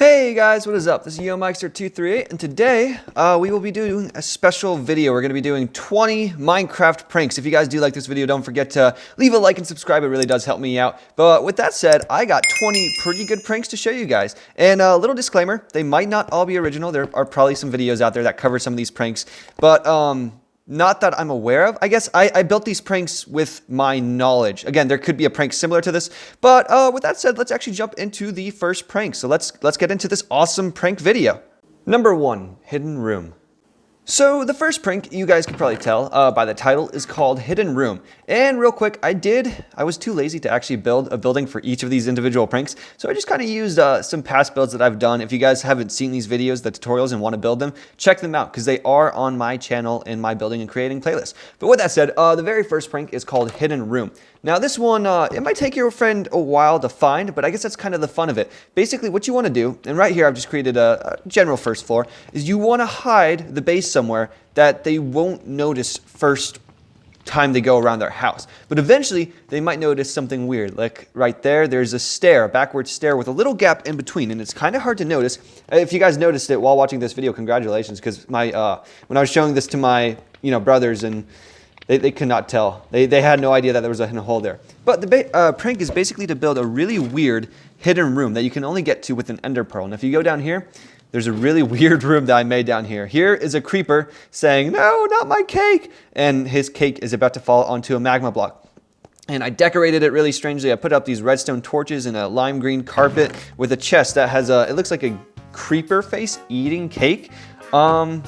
Hey guys, what is up? This is YoMeister238, and today we will be doing a special video. We're going to be doing 20 Minecraft pranks. If you guys do like this video, don't forget to leave a like and subscribe. It really does help me out. But with that said, I got 20 pretty good pranks to show you guys. And a little disclaimer, they might not all be original. There are probably some videos out there that cover some of these pranks, but not that I'm aware of. I guess I built these pranks with my knowledge. Again, there could be a prank similar to this, but with that said, let's actually jump into the first prank. So let's get into this awesome prank video. Number 1, hidden room. So the first prank, you guys can probably tell by the title, is called Hidden Room. And real quick, I was too lazy to actually build a building for each of these individual pranks, so I just kind of used some past builds that I've done. If you guys haven't seen these videos, the tutorials, and want to build them, check them out because they are on my channel in my building and creating playlist. But with that said, the very first prank is called Hidden Room. Now this one, it might take your friend a while to find, but I guess that's kind of the fun of it. Basically what you want to do, and right here I've just created a general first floor, is you want to hide the base somewhere that they won't notice first time they go around their house. But eventually they might notice something weird. Like right there, there's a stair, a backward stair with a little gap in between, and it's kind of hard to notice. If you guys noticed it while watching this video, congratulations, because my when I was showing this to my brothers, and they could not tell. They had no idea that there was a hidden hole there. But the prank is basically to build a really weird hidden room that you can only get to with an ender pearl. And if you go down here, there's a really weird room that I made down here. Here is a creeper saying, "No, not my cake!" And his cake is about to fall onto a magma block. And I decorated it really strangely. I put up these redstone torches and a lime green carpet with a chest that has it looks like a creeper face eating cake. I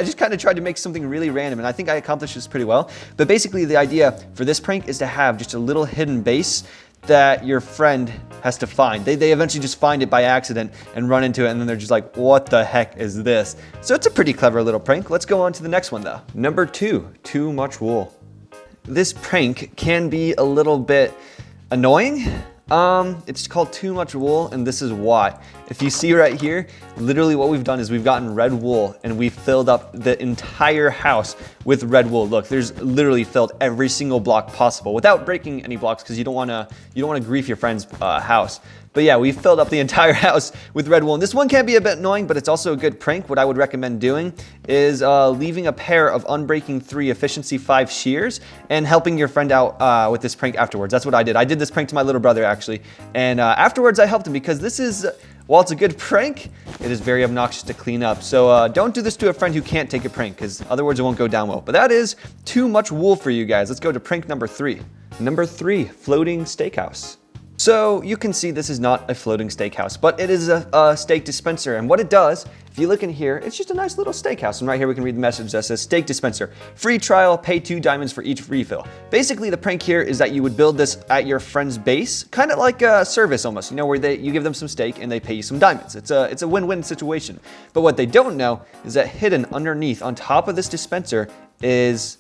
just kind of tried to make something really random, and I think I accomplished this pretty well. But basically the idea for this prank is to have just a little hidden base that your friend has to find. They eventually just find it by accident and run into it, and then they're just like, what the heck is this? So it's a pretty clever little prank. Let's go on to the next one though. Number 2, too much wool. This prank can be a little bit annoying. It's called too much wool, and this is why. If you see right here, literally what we've done is we've gotten red wool and we've filled up the entire house with red wool. Look, there's literally filled every single block possible without breaking any blocks, because you don't want to grief your friend's house. But yeah, we filled up the entire house with red wool. And this one can be a bit annoying, but it's also a good prank. What I would recommend doing is leaving a pair of Unbreaking 3 Efficiency 5 shears and helping your friend out with this prank afterwards. That's what I did. I did this prank to my little brother, actually. And afterwards, I helped him because this is, while it's a good prank, it is very obnoxious to clean up. So don't do this to a friend who can't take a prank, because otherwise it won't go down well. But that is too much wool for you guys. Let's go to prank number 3. Number 3, floating steakhouse. So you can see this is not a floating steakhouse, but it is a steak dispenser. And what it does, if you look in here, it's just a nice little steakhouse. And right here we can read the message that says steak dispenser. Free trial, pay 2 diamonds for each refill. Basically the prank here is that you would build this at your friend's base, kind of like a service almost, where you give them some steak and they pay you some diamonds. It's a win-win situation. But what they don't know is that hidden underneath on top of this dispenser is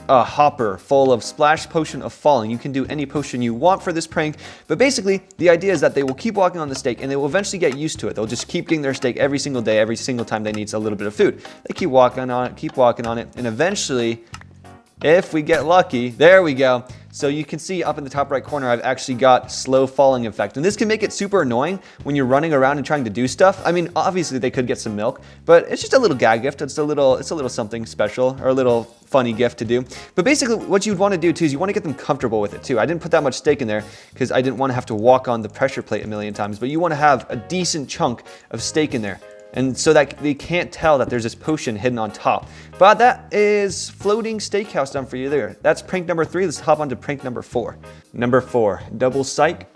a hopper full of splash potion of falling. You can do any potion you want for this prank, but basically the idea is that they will keep walking on the steak and they will eventually get used to it. They'll just keep getting their steak every single day, every single time they need a little bit of food. They keep walking on it, and eventually, if we get lucky, there we go. So you can see up in the top right corner, I've actually got slow falling effect. And this can make it super annoying when you're running around and trying to do stuff. I mean, obviously they could get some milk, but it's just a little gag gift. It's a little something special, or a little funny gift to do. But basically what you'd want to do too is you want to get them comfortable with it too. I didn't put that much steak in there because I didn't want to have to walk on the pressure plate a million times, but you want to have a decent chunk of steak in there, and so that they can't tell that there's this potion hidden on top. But that is floating steakhouse done for you there. That's prank number 3. Let's hop on to prank number 4. Number 4, double psych.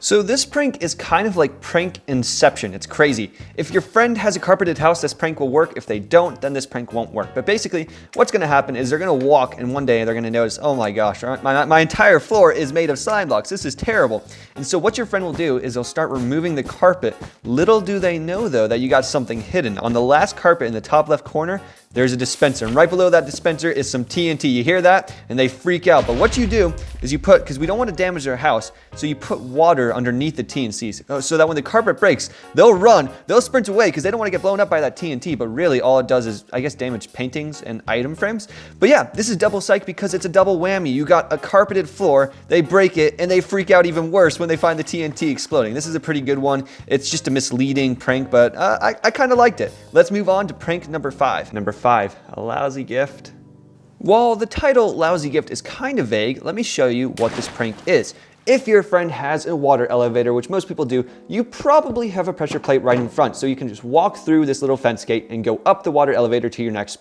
So this prank is kind of like prank inception. It's crazy. If your friend has a carpeted house, this prank will work. If they don't, then this prank won't work. But basically, what's gonna happen is they're gonna walk, and one day they're gonna notice, oh my gosh, my entire floor is made of slime blocks. This is terrible. And so what your friend will do is they'll start removing the carpet. Little do they know though that you got something hidden. On the last carpet in the top left corner, there's a dispenser. And right below that dispenser is some TNT. You hear that? And they freak out. But what you do is you put, because we don't want to damage their house, so you put water underneath the TNTs so that when the carpet breaks, they'll run, they'll sprint away because they don't want to get blown up by that TNT. But really, all it does is, I guess, damage paintings and item frames. But yeah, this is double psych because it's a double whammy. You got a carpeted floor, they break it, and they freak out even worse when they find the TNT exploding. This is a pretty good one. It's just a misleading prank, but I kind of liked it. Let's move on to prank number 5. Number 5, a lousy gift. While the title lousy gift is kind of vague, let me show you what this prank is. If your friend has a water elevator, which most people do, you probably have a pressure plate right in front, so you can just walk through this little fence gate and go up the water elevator to your next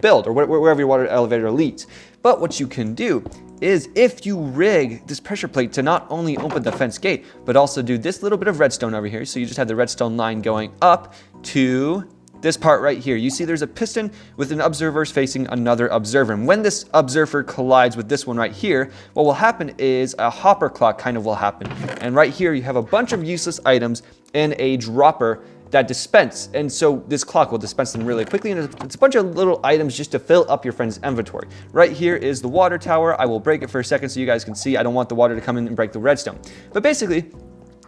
build, or wherever your water elevator leads. But what you can do is if you rig this pressure plate to not only open the fence gate, but also do this little bit of redstone over here. So you just have the redstone line going up to this part right here. You see there's a piston with an observer facing another observer. And when this observer collides with this one right here, what will happen is a hopper clock kind of will happen. And right here you have a bunch of useless items in a dropper that dispense, and so this clock will dispense them really quickly, and it's a bunch of little items just to fill up your friend's inventory. Right here is the water tower. I will break it for a second so you guys can see. I don't want the water to come in and break the redstone. But basically,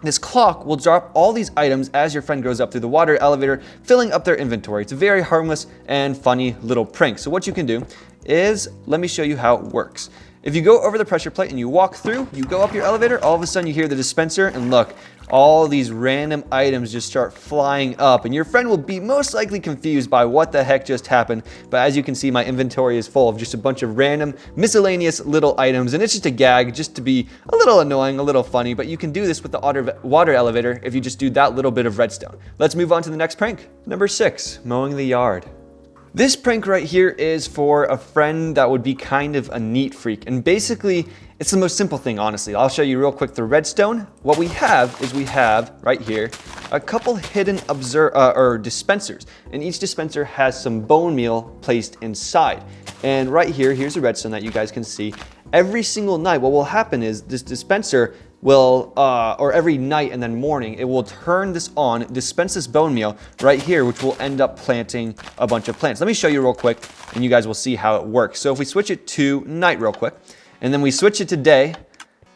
this clock will drop all these items as your friend goes up through the water elevator, filling up their inventory. It's a very harmless and funny little prank. So what you can do is, let me show you how it works. If you go over the pressure plate and you walk through, you go up your elevator, all of a sudden you hear the dispenser, and look, all these random items just start flying up, and your friend will be most likely confused by what the heck just happened. But as you can see, my inventory is full of just a bunch of random miscellaneous little items, and it's just a gag, just to be a little annoying, a little funny. But you can do this with the Otter water elevator if you just do that little bit of redstone. Let's move on to the next prank. Number 6, mowing the yard. This prank right here is for a friend that would be kind of a neat freak, and basically it's the most simple thing, honestly. I'll show you real quick the redstone. What we have right here a couple hidden dispensers, and each dispenser has some bone meal placed inside. And right here, here's a redstone that you guys can see. Every single night, what will happen is this dispenser will, or every night and then morning, it will turn this on, dispense this bone meal right here, which will end up planting a bunch of plants. Let me show you real quick, and you guys will see how it works. So if we switch it to night real quick, and then we switch it to day,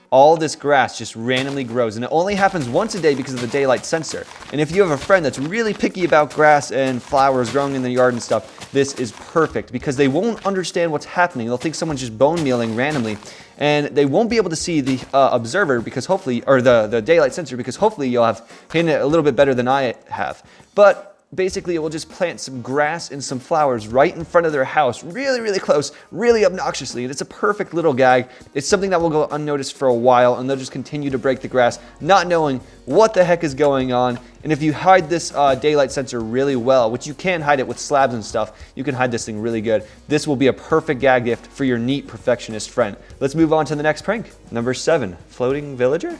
all this grass just randomly grows, and it only happens once a day because of the daylight sensor. And if you have a friend that's really picky about grass and flowers growing in the yard and stuff, this is perfect because they won't understand what's happening. They'll think someone's just bone mealing randomly, and they won't be able to see the observer because hopefully, or the daylight sensor, because hopefully you'll have hidden it a little bit better than I have. But basically, it will just plant some grass and some flowers right in front of their house, really, really close, really obnoxiously. And it's a perfect little gag. It's something that will go unnoticed for a while, and they'll just continue to break the grass, not knowing what the heck is going on. And if you hide this daylight sensor really well, which you can hide it with slabs and stuff, you can hide this thing really good. This will be a perfect gag gift for your neat perfectionist friend. Let's move on to the next prank. Number 7, floating villager.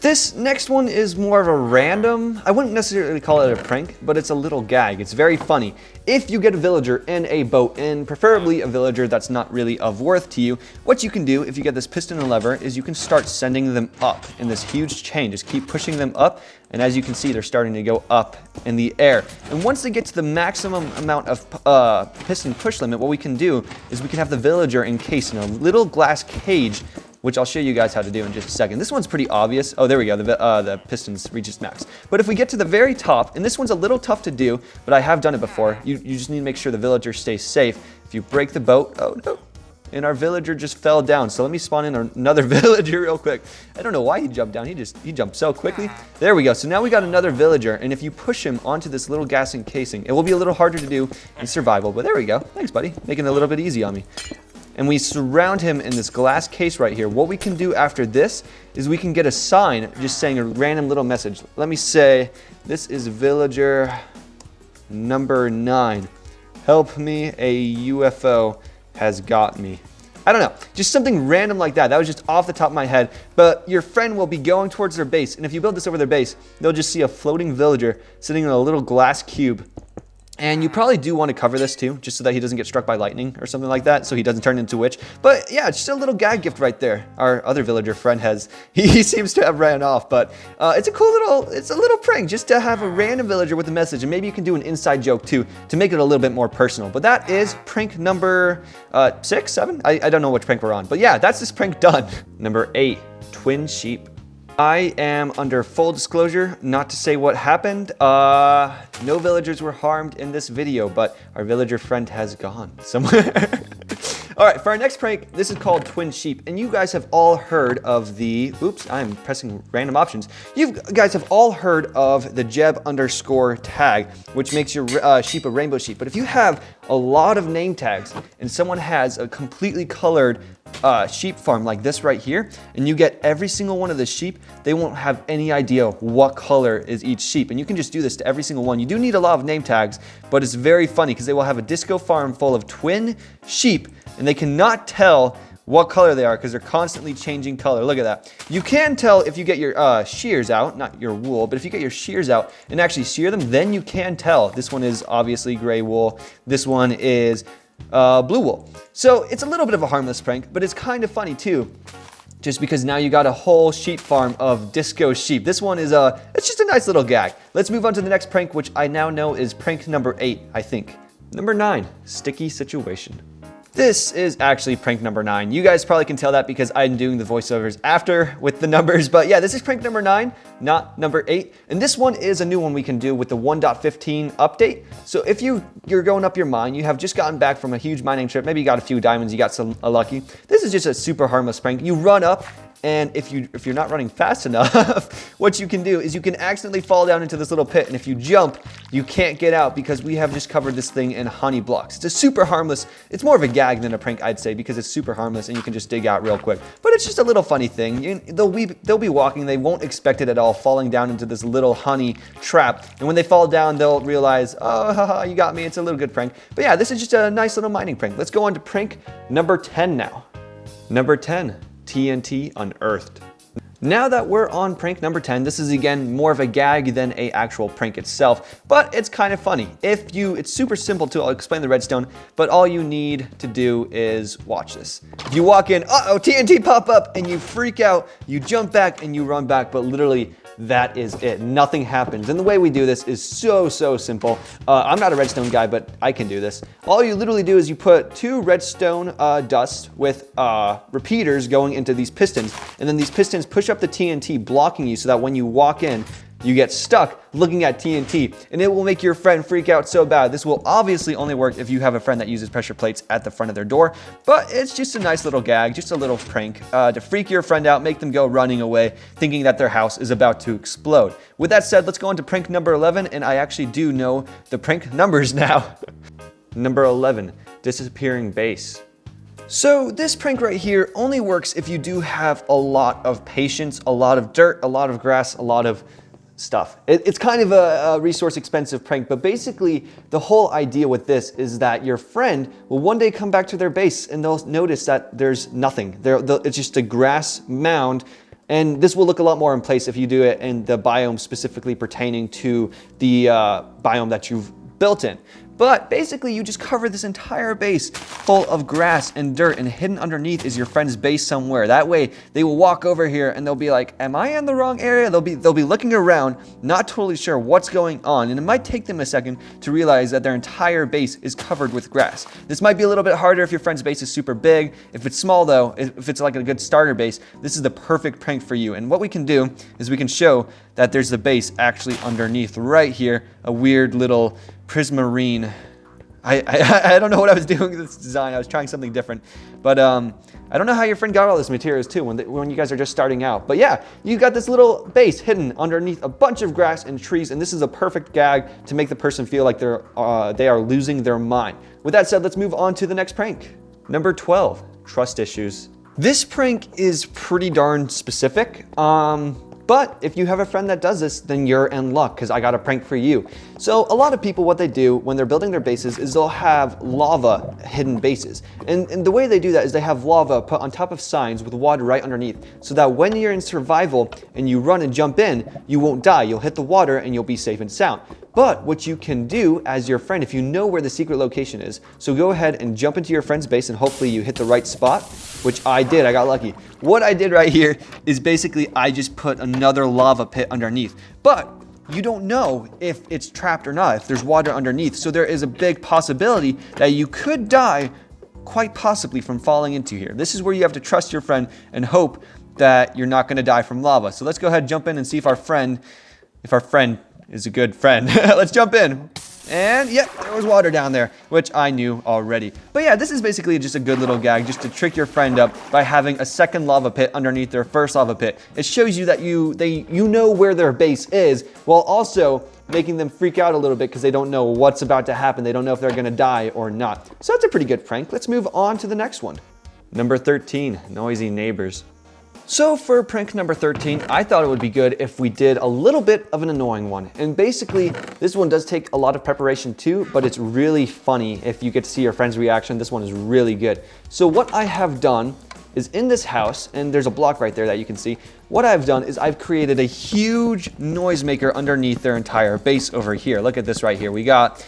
This next one is more of a random, I wouldn't necessarily call it a prank, but it's a little gag. It's very funny. If you get a villager in a boat, and preferably a villager that's not really of worth to you, what you can do if you get this piston and lever is you can start sending them up in this huge chain. Just keep pushing them up, and as you can see, they're starting to go up in the air. And once they get to the maximum amount of piston push limit, what we can do is we can have the villager encased in a little glass cage, which I'll show you guys how to do in just a second. This one's pretty obvious. Oh, there we go, the pistons reach its max. But if we get to the very top, and this one's a little tough to do, but I have done it before, you just need to make sure the villager stays safe. If you break the boat, oh no, and our villager just fell down. So let me spawn in another villager real quick. I don't know why he jumped down, he jumped so quickly. There we go, so now we got another villager, and if you push him onto this little gas encasing, it will be a little harder to do in survival, but there we go. Thanks, buddy, making it a little bit easy on me. And we surround him in this glass case right here. What we can do after this is we can get a sign just saying a random little message. Let me say, this is villager number 9. Help me, a UFO has got me. I don't know, just something random like that. That was just off the top of my head. But your friend will be going towards their base, and if you build this over their base, they'll just see a floating villager sitting in a little glass cube And you probably do want to cover this too, just so that he doesn't get struck by lightning or something like that, so he doesn't turn into a witch. But yeah, it's just a little gag gift right there. Our other villager friend he seems to have ran off, but it's a little prank just to have a random villager with a message, and maybe you can do an inside joke too to make it a little bit more personal. But that is prank number 6, 7? I don't know which prank we're on, but yeah, that's this prank done. Number 8, twin sheep. I am under full disclosure not to say what happened. No villagers were harmed in this video, but our villager friend has gone somewhere. All right, for our next prank, this is called Twin Sheep, and you guys have all heard of the, oops, I'm pressing random options. You guys have all heard of the Jeb underscore tag, which makes your sheep a rainbow sheep. But if you have a lot of name tags and someone has a completely colored sheep farm like this right here, and you get every single one of the sheep, they won't have any idea what color is each sheep. And you can just do this to every single one. You do need a lot of name tags, but it's very funny because they will have a disco farm full of twin sheep, and they cannot tell what color they are because they're constantly changing color. Look at that. You can tell if you get your shears out, not your wool, but if you get your shears out and actually shear them, then you can tell. This one is obviously gray wool. This one is blue wool. So it's a little bit of a harmless prank, but it's kind of funny too, just because now you got a whole sheep farm of disco sheep. This one is it's just a nice little gag. Let's move on to the next prank, which I now know is prank number 8, I think. Number 9, sticky situation. This is actually prank number 9. You guys probably can tell that because I'm doing the voiceovers after with the numbers. But yeah, this is prank number 9, not number 8. And this one is a new one we can do with the 1.15 update. So if you're going up your mine, you have just gotten back from a huge mining trip, maybe you got a few diamonds, you got some lucky. This is just a super harmless prank. You run up, and if you're not running fast enough, what you can do is you can accidentally fall down into this little pit, and if you jump, you can't get out because we have just covered this thing in honey blocks. It's a super harmless, it's more of a gag than a prank, I'd say, because it's super harmless and you can just dig out real quick. But it's just a little funny thing. They'll be walking, they won't expect it at all, falling down into this little honey trap. And when they fall down, they'll realize, oh, haha, you got me. It's a little good prank. But yeah, this is just a nice little mining prank. Let's go on to prank number 10 now. Number 10. TNT unearthed. Now that we're on prank number 10, this is again more of a gag than a actual prank itself, but it's kind of funny. It's super simple too, I'll explain the redstone, but all you need to do is watch this. If you walk in, uh-oh, TNT pop up, and you freak out, you jump back and you run back, but literally that is it. Nothing happens. And the way we do this is so simple. I'm not a redstone guy, but I can do this. All you literally do is you put 2 redstone dust with repeaters going into these pistons, and then these pistons push up the TNT, blocking you so that when you walk in, you get stuck looking at TNT, and it will make your friend freak out so bad. This will obviously only work if you have a friend that uses pressure plates at the front of their door, but it's just a nice little gag, just a little prank to freak your friend out, make them go running away, thinking that their house is about to explode. With that said, let's go on to prank number 11, and I actually do know the prank numbers now. Number 11, disappearing base. So this prank right here only works if you do have a lot of patience, a lot of dirt, a lot of grass, a lot of stuff. It's kind of a resource expensive prank, but basically the whole idea with this is that your friend will one day come back to their base and they'll notice that there's nothing. It's just a grass mound, and this will look a lot more in place if you do it in the biome specifically pertaining to the biome that you've built in. But basically you just cover this entire base full of grass and dirt, and hidden underneath is your friend's base somewhere. That way they will walk over here and they'll be like, am I in the wrong area? They'll be looking around, not totally sure what's going on, and it might take them a second to realize that their entire base is covered with grass. This might be a little bit harder if your friend's base is super big. If it's small though, if it's like a good starter base, this is the perfect prank for you. And what we can do is we can show that there's the base actually underneath right here, a weird little prismarine. I don't know what I was doing with this design. I was trying something different, but I don't know how your friend got all this materials too when you guys are just starting out. But yeah, you got this little base hidden underneath a bunch of grass and trees, and this is a perfect gag to make the person feel like they are losing their mind. With that said, let's move on to the next prank. Number 12, trust issues. This prank is pretty darn specific. But if you have a friend that does this, then you're in luck, because I got a prank for you. So a lot of people, what they do when they're building their bases is they'll have lava hidden bases. And the way they do that is they have lava put on top of signs with water right underneath, so that when you're in survival and you run and jump in, you won't die. You'll hit the water and you'll be safe and sound. But what you can do as your friend, if you know where the secret location is, so go ahead and jump into your friend's base and hopefully you hit the right spot, which I did, I got lucky. What I did right here is basically I just put another lava pit underneath. But you don't know if it's trapped or not, if there's water underneath. So there is a big possibility that you could die quite possibly from falling into here. This is where you have to trust your friend and hope that you're not gonna die from lava. So let's go ahead and jump in and see if our friend is a good friend. Let's jump in. And yep, there was water down there, which I knew already. But yeah, this is basically just a good little gag just to trick your friend up by having a second lava pit underneath their first lava pit. It shows you that you know where their base is, while also making them freak out a little bit because they don't know what's about to happen. They don't know if they're gonna die or not. So that's a pretty good prank. Let's move on to the next one. Number 13, noisy neighbors. So for prank number 13, I thought it would be good if we did a little bit of an annoying one. And basically, this one does take a lot of preparation too, but it's really funny if you get to see your friend's reaction. This one is really good. So what I have done is in this house, and there's a block right there that you can see, what I've done is I've created a huge noisemaker underneath their entire base over here. Look at this right here. We got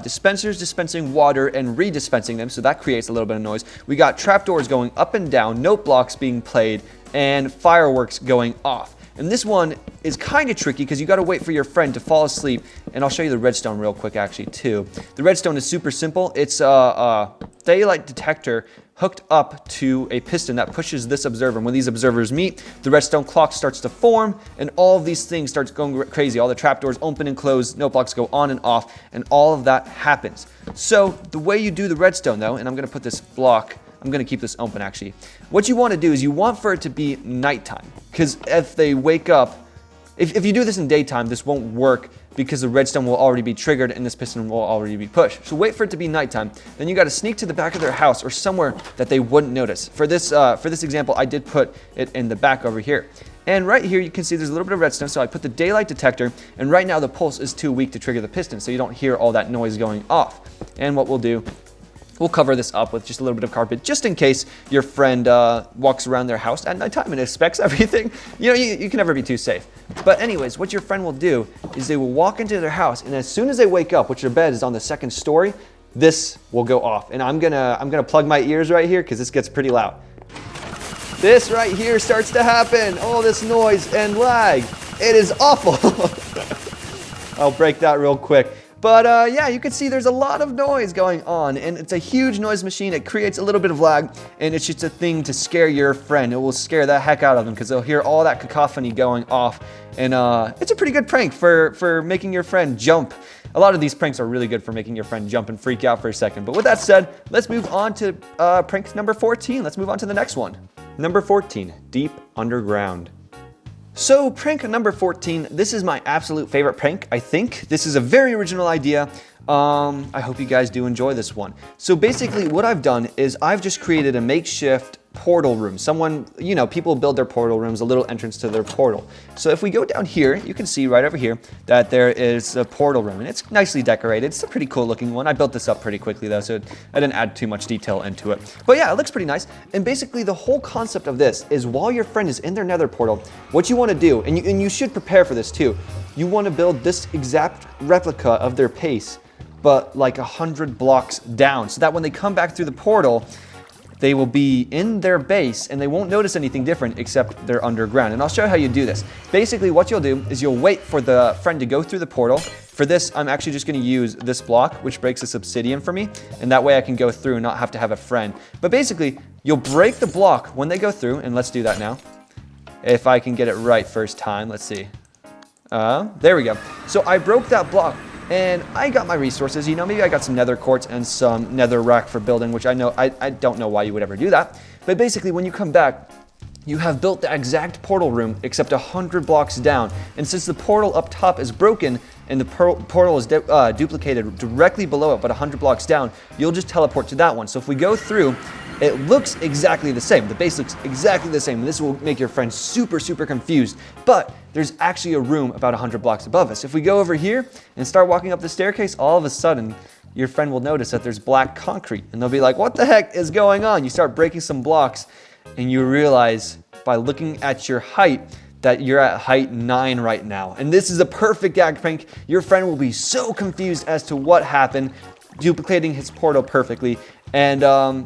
dispensers dispensing water and redispensing them, so that creates a little bit of noise. We got trapdoors going up and down, note blocks being played, and fireworks going off. And this one is kind of tricky because you got to wait for your friend to fall asleep. And I'll show you the redstone real quick actually too. The redstone is super simple. It's a daylight detector hooked up to a piston that pushes this observer. And when these observers meet, the redstone clock starts to form and all of these things starts going crazy. All the trapdoors open and close, note blocks go on and off, and all of that happens. So the way you do the redstone though, and I'm going to put this block, I'm going to keep this open actually. What you want to do is you want for it to be nighttime, because if they wake up, if you do this in daytime, this won't work because the redstone will already be triggered and this piston will already be pushed. So wait for it to be nighttime. Then you got to sneak to the back of their house or somewhere that they wouldn't notice. For this example, I did put it in the back over here. And right here, you can see there's a little bit of redstone. So I put the daylight detector, and right now the pulse is too weak to trigger the piston, so you don't hear all that noise going off. And what we'll do, we'll cover this up with just a little bit of carpet, just in case your friend walks around their house at nighttime and inspects everything. You know, you can never be too safe. But anyways, what your friend will do is they will walk into their house, and as soon as they wake up, which their bed is on the second story, this will go off. And I'm gonna plug my ears right here because this gets pretty loud. This right here starts to happen. All this noise and lag. It is awful. I'll break that real quick. But yeah, you can see there's a lot of noise going on, and it's a huge noise machine. It creates a little bit of lag, and it's just a thing to scare your friend. It will scare the heck out of them because they'll hear all that cacophony going off. And it's a pretty good prank for making your friend jump. A lot of these pranks are really good for making your friend jump and freak out for a second. But with that said, let's move on to prank number 14. Let's move on to the next one. Number 14, deep underground. So prank number 14, this is my absolute favorite prank, I think. This is a very original idea. I hope you guys do enjoy this one. So basically what I've done is I've just created a makeshift portal room. People build their portal rooms, a little entrance to their portal. So if we go down here, you can see right over here that there is a portal room, and it's nicely decorated. It's a pretty cool looking one. I built this up pretty quickly though, so I didn't add too much detail into it. But yeah, it looks pretty nice. And basically the whole concept of this is while your friend is in their nether portal, what you want to do, and you should prepare for this too, you want to build this exact replica of their base, but like 100 blocks down, so that when they come back through the portal, they will be in their base and they won't notice anything different except they're underground. And I'll show you how you do this. Basically, what you'll do is you'll wait for the friend to go through the portal. For this, I'm actually just gonna use this block, which breaks this obsidian for me, and that way I can go through and not have to have a friend. But basically, you'll break the block when they go through, and let's do that now. If I can get it right first time, let's see. There we go. So I broke that block, and I got my resources. Maybe I got some nether quartz and some nether rack for building, which I don't know why you would ever do that. But basically, when you come back, you have built the exact portal room except 100 blocks down. And since the portal up top is broken and the portal is duplicated directly below it, but 100 blocks down, you'll just teleport to that one. So if we go through, it looks exactly the same. The base looks exactly the same. And this will make your friend super, super confused. But there's actually a room about 100 blocks above us. If we go over here and start walking up the staircase, all of a sudden, your friend will notice that there's black concrete. And they'll be like, what the heck is going on? You start breaking some blocks, and you realize by looking at your height that you're at height 9 right now. And this is a perfect gag prank. Your friend will be so confused as to what happened, duplicating his portal perfectly. And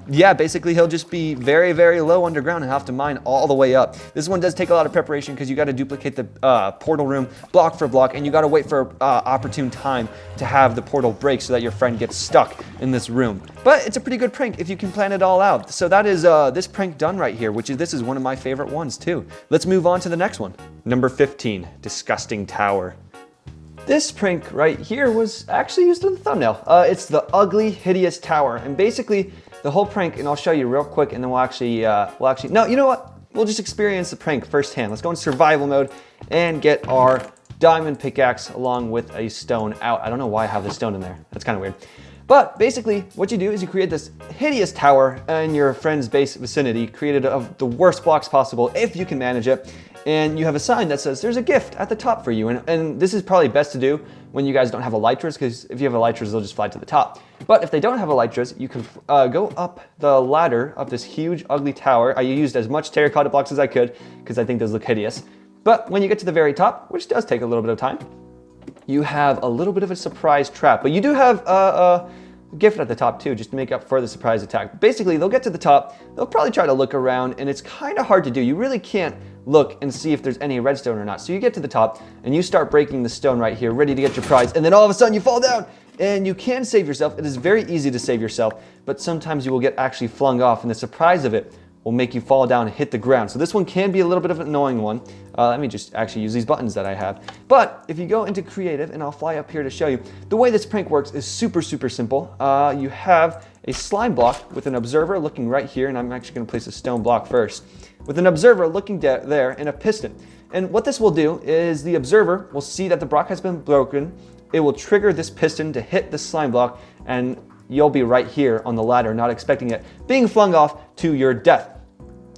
yeah, basically he'll just be very, very low underground and have to mine all the way up. This one does take a lot of preparation because you got to duplicate the portal room block for block, and you got to wait for opportune time to have the portal break so that your friend gets stuck in this room. But it's a pretty good prank if you can plan it all out. So that is this prank done right here, this is one of my favorite ones too. Let's move on to the next one. Number 15, disgusting tower. This prank right here was actually used in the thumbnail. It's the ugly, hideous tower. And basically the whole prank, and I'll show you real quick and then we'll actually, no, you know what? We'll just experience the prank firsthand. Let's go in survival mode and get our diamond pickaxe along with a stone out. I don't know why I have the stone in there. That's kind of weird. But basically what you do is you create this hideous tower in your friend's base vicinity, created of the worst blocks possible if you can manage it. And you have a sign that says there's a gift at the top for you. And this is probably best to do when you guys don't have elytras, because if you have elytras, they'll just fly to the top. But if they don't have elytras, you can go up the ladder of this huge, ugly tower. I used as much terracotta blocks as I could because I think those look hideous. But when you get to the very top, which does take a little bit of time, you have a little bit of a surprise trap. But you do have a gift at the top too, just to make up for the surprise attack. Basically, they'll get to the top, they'll probably try to look around, and it's kind of hard to do. You really can't look and see if there's any redstone or not. So you get to the top and you start breaking the stone right here, ready to get your prize, and then all of a sudden you fall down. And you can save yourself. It is very easy to save yourself, but sometimes you will get actually flung off, and the surprise of it will make you fall down and hit the ground. So this one can be a little bit of an annoying one. Let me just actually use these buttons that I have. But if you go into creative, and I'll fly up here to show you, the way this prank works is super, super simple. You have a slime block with an observer looking right here, and I'm actually gonna place a stone block first, with an observer looking there and a piston. And what this will do is the observer will see that the block has been broken. It will trigger this piston to hit the slime block, and you'll be right here on the ladder, not expecting it, being flung off to your death.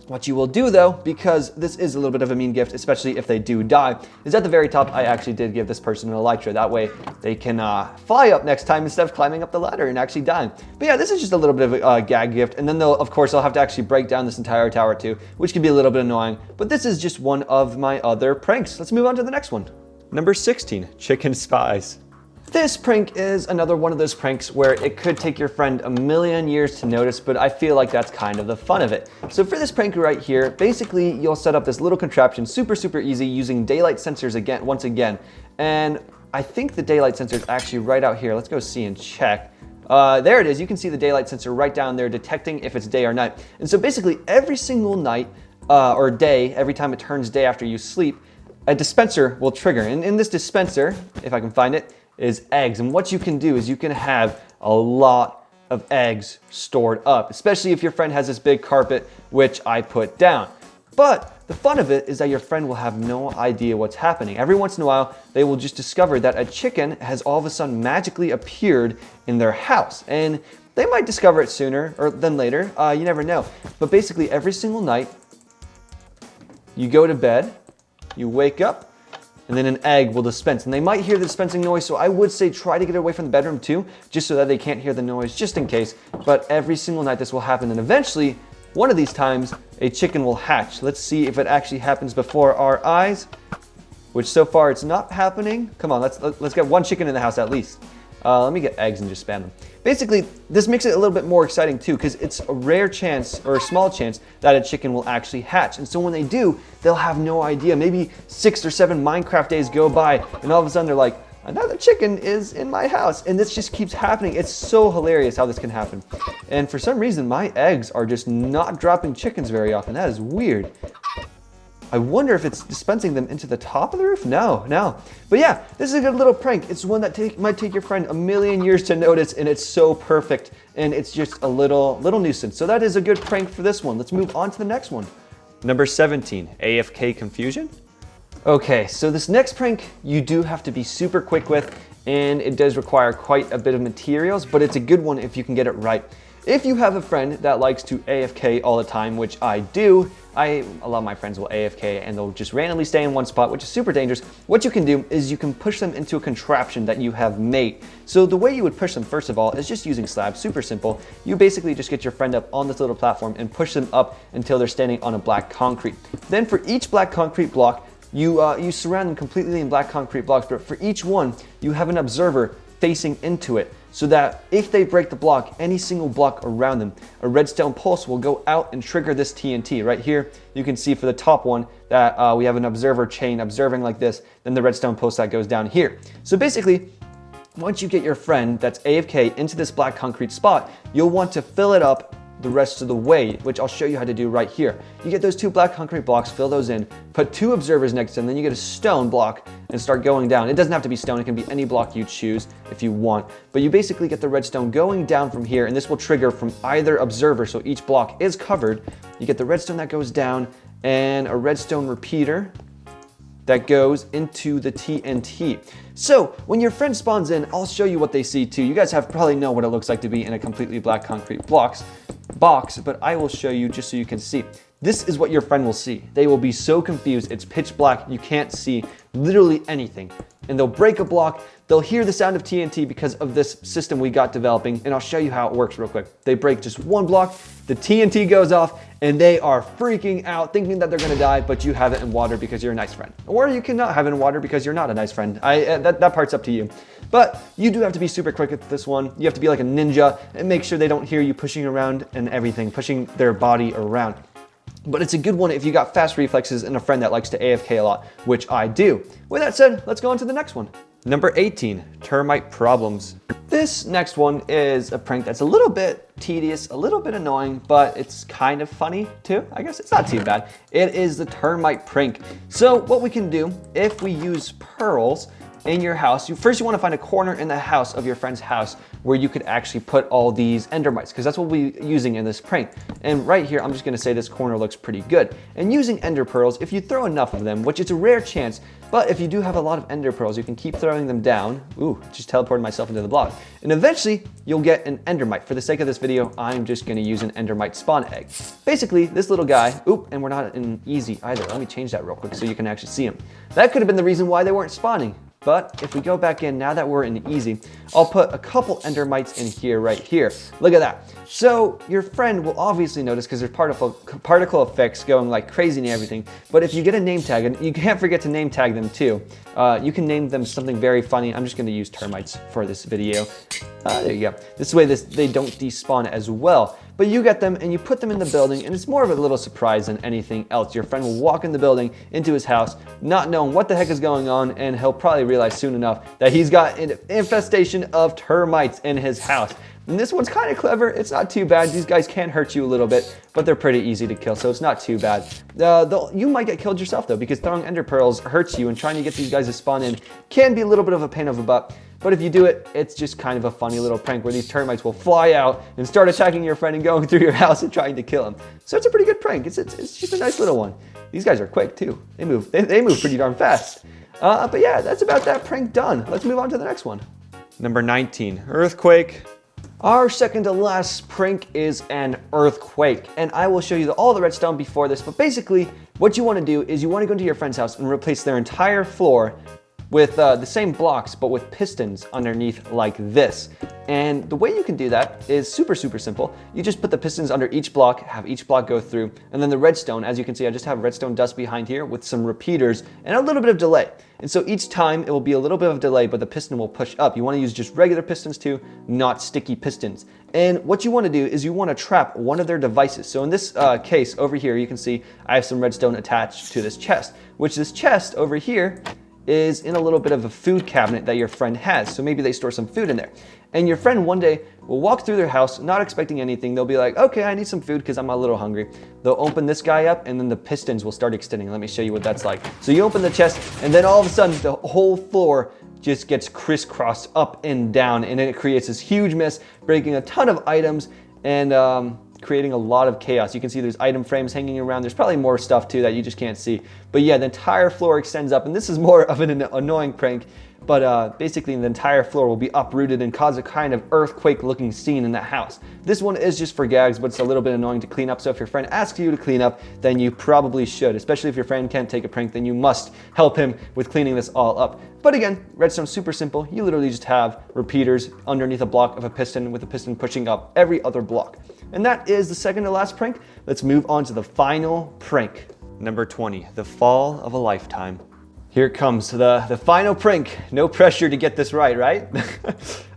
What you will do though, because this is a little bit of a mean gift, especially if they do die, is at the very top, I actually did give this person an elytra. That way they can fly up next time instead of climbing up the ladder and actually dying. But yeah, this is just a little bit of a gag gift. And then of course, they'll have to actually break down this entire tower too, which can be a little bit annoying. But this is just one of my other pranks. Let's move on to the next one. Number 16, chicken spies. This prank is another one of those pranks where it could take your friend a million years to notice, but I feel like that's kind of the fun of it. So for this prank right here, basically you'll set up this little contraption, super, super easy, using daylight sensors once again. And I think the daylight sensor is actually right out here. Let's go see and check. There it is. You can see the daylight sensor right down there detecting if it's day or night. And so basically every single night or day, every time it turns day after you sleep, a dispenser will trigger. And in this dispenser, if I can find it, is eggs. And what you can do is you can have a lot of eggs stored up, especially if your friend has this big carpet, which I put down. But the fun of it is that your friend will have no idea what's happening. Every once in a while, they will just discover that a chicken has all of a sudden magically appeared in their house. And they might discover it sooner than later, you never know. But basically every single night, you go to bed, you wake up, and then an egg will dispense. And they might hear the dispensing noise, so I would say try to get away from the bedroom too, just so that they can't hear the noise, just in case. But every single night this will happen, and eventually, one of these times, a chicken will hatch. Let's see if it actually happens before our eyes, which so far it's not happening. Come on, let's get one chicken in the house at least. Let me get eggs and just spam them. Basically, this makes it a little bit more exciting too, because it's a rare chance, or a small chance, that a chicken will actually hatch. And so when they do, they'll have no idea. Maybe 6 or 7 Minecraft days go by, and all of a sudden they're like, another chicken is in my house. And this just keeps happening. It's so hilarious how this can happen. And for some reason, my eggs are just not dropping chickens very often. That is weird. I wonder if it's dispensing them into the top of the roof? No. But yeah, this is a good little prank. It's one that might take your friend a million years to notice, and it's so perfect, and it's just a little nuisance. So that is a good prank for this one. Let's move on to the next one. Number 17, AFK confusion. Okay, so this next prank you do have to be super quick with, and it does require quite a bit of materials, but it's a good one if you can get it right. If you have a friend that likes to AFK all the time, which I do, a lot of my friends will AFK and they'll just randomly stay in one spot, which is super dangerous. What you can do is you can push them into a contraption that you have made. So the way you would push them, first of all, is just using slabs, super simple. You basically just get your friend up on this little platform and push them up until they're standing on a black concrete. Then for each black concrete block, you surround them completely in black concrete blocks, but for each one, you have an observer facing into it, so that if they break the block, any single block around them, a redstone pulse will go out and trigger this TNT. Right here, you can see for the top one that we have an observer chain observing like this, then the redstone pulse that goes down here. So basically, once you get your friend that's AFK into this black concrete spot, you'll want to fill it up the rest of the way, which I'll show you how to do right here. You get those 2 black concrete blocks, fill those in, put 2 observers next to them, then you get a stone block and start going down. It doesn't have to be stone, it can be any block you choose if you want, but you basically get the redstone going down from here, and this will trigger from either observer, so each block is covered. You get the redstone that goes down and a redstone repeater that goes into the TNT. So when your friend spawns in, I'll show you what they see too. You guys probably know what it looks like to be in a completely black concrete box, but I will show you just so you can see. This is what your friend will see. They will be so confused. It's pitch black. You can't see literally anything. And they'll break a block. They'll hear the sound of TNT because of this system we got developing. And I'll show you how it works real quick. They break just 1 block, the TNT goes off, and they are freaking out, thinking that they're gonna die, but you have it in water because you're a nice friend. Or you cannot have it in water because you're not a nice friend. That part's up to you. But you do have to be super quick at this one. You have to be like a ninja and make sure they don't hear you pushing around and everything, pushing their body around. But it's a good one if you got fast reflexes and a friend that likes to AFK a lot, which I do. With that said, let's go on to the next one. Number 18, termite problems. This next one is a prank that's a little bit tedious, a little bit annoying, but it's kind of funny too. I guess it's not too bad. It is the termite prank. So what we can do, if we use pearls in your house, first you want to find a corner in the house of your friend's house where you could actually put all these ender mites, because that's what we're using in this prank. And right here, I'm just going to say this corner looks pretty good. And using ender pearls, if you throw enough of them, which it's a rare chance, but if you do have a lot of ender pearls, you can keep throwing them down. Ooh, just teleported myself into the block. And eventually, you'll get an endermite. For the sake of this video, I'm just going to use an endermite spawn egg. Basically, this little guy, oop, and we're not in easy either. Let me change that real quick so you can actually see him. That could have been the reason why they weren't spawning. But if we go back in, now that we're in easy, I'll put a couple ender mites in here, right here. Look at that. So your friend will obviously notice because there's particle effects going like crazy and everything. But if you get a name tag, and you can't forget to name tag them too, you can name them something very funny. I'm just going to use termites for this video. There you go. This way they don't despawn as well. But you get them and you put them in the building, and it's more of a little surprise than anything else. Your friend will walk in the building into his house, not knowing what the heck is going on, and he'll probably realize soon enough that he's got an infestation of termites in his house. And this one's kind of clever. It's not too bad. These guys can hurt you a little bit, but they're pretty easy to kill, so it's not too bad. You might get killed yourself though, because throwing ender pearls hurts you, and trying to get these guys to spawn in can be a little bit of a pain of a butt. But if you do it, it's just kind of a funny little prank where these termites will fly out and start attacking your friend and going through your house and trying to kill him. So it's a pretty good prank. It's just a nice little one. These guys are quick too. They move pretty darn fast. But yeah, that's about that prank done. Let's move on to the next one. Number 19, earthquake. Our second to last prank is an earthquake, and I will show you all the redstone before this, but basically what you want to do is you want to go into your friend's house and replace their entire floor with the same blocks, but with pistons underneath like this. And the way you can do that is super simple. You just put the pistons under each block, have each block go through, and then the redstone, as you can see, I just have redstone dust behind here with some repeaters and a little bit of delay. And so each time it will be a little bit of delay, but the piston will push up. You want to use just regular pistons too, not sticky pistons. And what you want to do is you want to trap one of their devices. So in this case over here, you can see I have some redstone attached to this chest, which this chest over here is in a little bit of a food cabinet that your friend has. So maybe they store some food in there. And your friend one day will walk through their house, not expecting anything. They'll be like, okay, I need some food because I'm a little hungry. They'll open this guy up and then the pistons will start extending. Let me show you what that's like. So you open the chest and then all of a sudden the whole floor just gets crisscrossed up and down, and then it creates this huge mess, breaking a ton of items and creating a lot of chaos. You can see there's item frames hanging around. There's probably more stuff too that you just can't see. But yeah, the entire floor extends up, and this is more of an annoying prank, but basically the entire floor will be uprooted and cause a kind of earthquake looking scene in that house. This one is just for gags, but it's a little bit annoying to clean up. So if your friend asks you to clean up, then you probably should, especially if your friend can't take a prank, then you must help him with cleaning this all up. But again, redstone's super simple. You literally just have repeaters underneath a block of a piston with a piston pushing up every other block. And that is the second to last prank. Let's move on to the final prank. Number 20, the fall of a lifetime. Here comes the final prank. No pressure to get this right, right?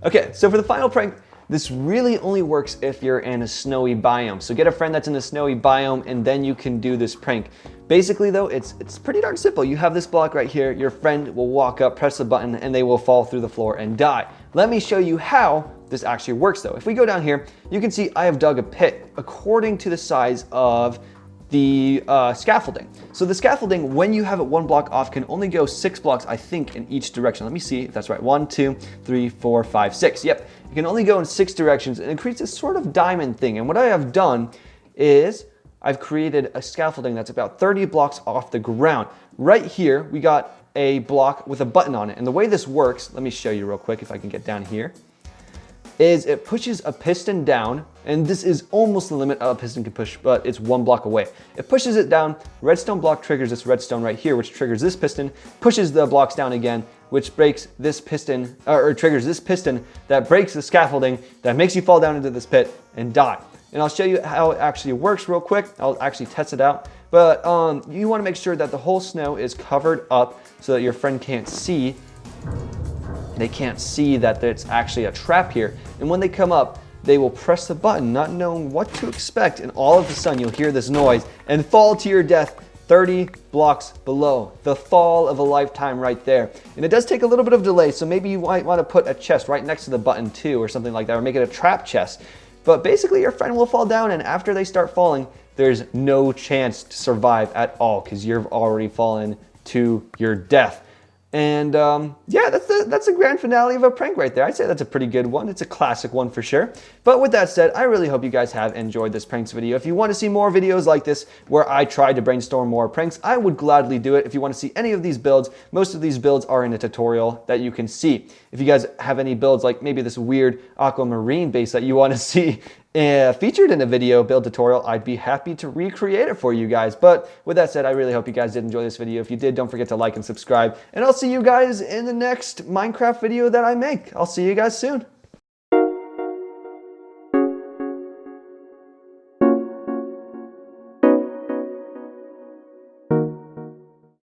Okay, so for the final prank, this really only works if you're in a snowy biome. So get a friend that's in a snowy biome and then you can do this prank. Basically though, it's pretty darn simple. You have this block right here, your friend will walk up, press the button, and they will fall through the floor and die. Let me show you how this actually works though. If we go down here, you can see I have dug a pit according to the size of the scaffolding. So the scaffolding, when you have it one block off, can only go 6 blocks, I think, in each direction. Let me see if that's right. 1, 2, 3, 4, 5, 6. Yep, it can only go in 6 directions, and it creates this sort of diamond thing. And what I have done is I've created a scaffolding that's about 30 blocks off the ground. Right here, we got a block with a button on it. And the way this works, let me show you real quick if I can get down here, is it pushes a piston down, and this is almost the limit a piston can push, but it's 1 block away. It pushes it down, redstone block triggers this redstone right here, which triggers this piston, pushes the blocks down again, which breaks this piston, or triggers this piston that breaks the scaffolding, that makes you fall down into this pit and die. And I'll show you how it actually works real quick. I'll actually test it out. But you wanna make sure that the whole snow is covered up so that your friend can't see. They can't see that there's actually a trap here. And when they come up, they will press the button, not knowing what to expect, and all of a sudden you'll hear this noise and fall to your death 30 blocks below. The fall of a lifetime right there. And it does take a little bit of delay, so maybe you might want to put a chest right next to the button too, or something like that, or make it a trap chest. But basically your friend will fall down, and after they start falling, there's no chance to survive at all because you've already fallen to your death. And yeah, that's the grand finale of a prank right there. I'd say that's a pretty good one. It's a classic one for sure. But with that said, I really hope you guys have enjoyed this pranks video. If you want to see more videos like this where I try to brainstorm more pranks, I would gladly do it. If you want to see any of these builds, most of these builds are in a tutorial that you can see. If you guys have any builds like maybe this weird aquamarine base that you want to see featured in a video build tutorial, I'd be happy to recreate it for you guys. But with that said, I really hope you guys did enjoy this video. If you did, don't forget to like and subscribe. And I'll see you guys in the next Minecraft video that I make. I'll see you guys soon.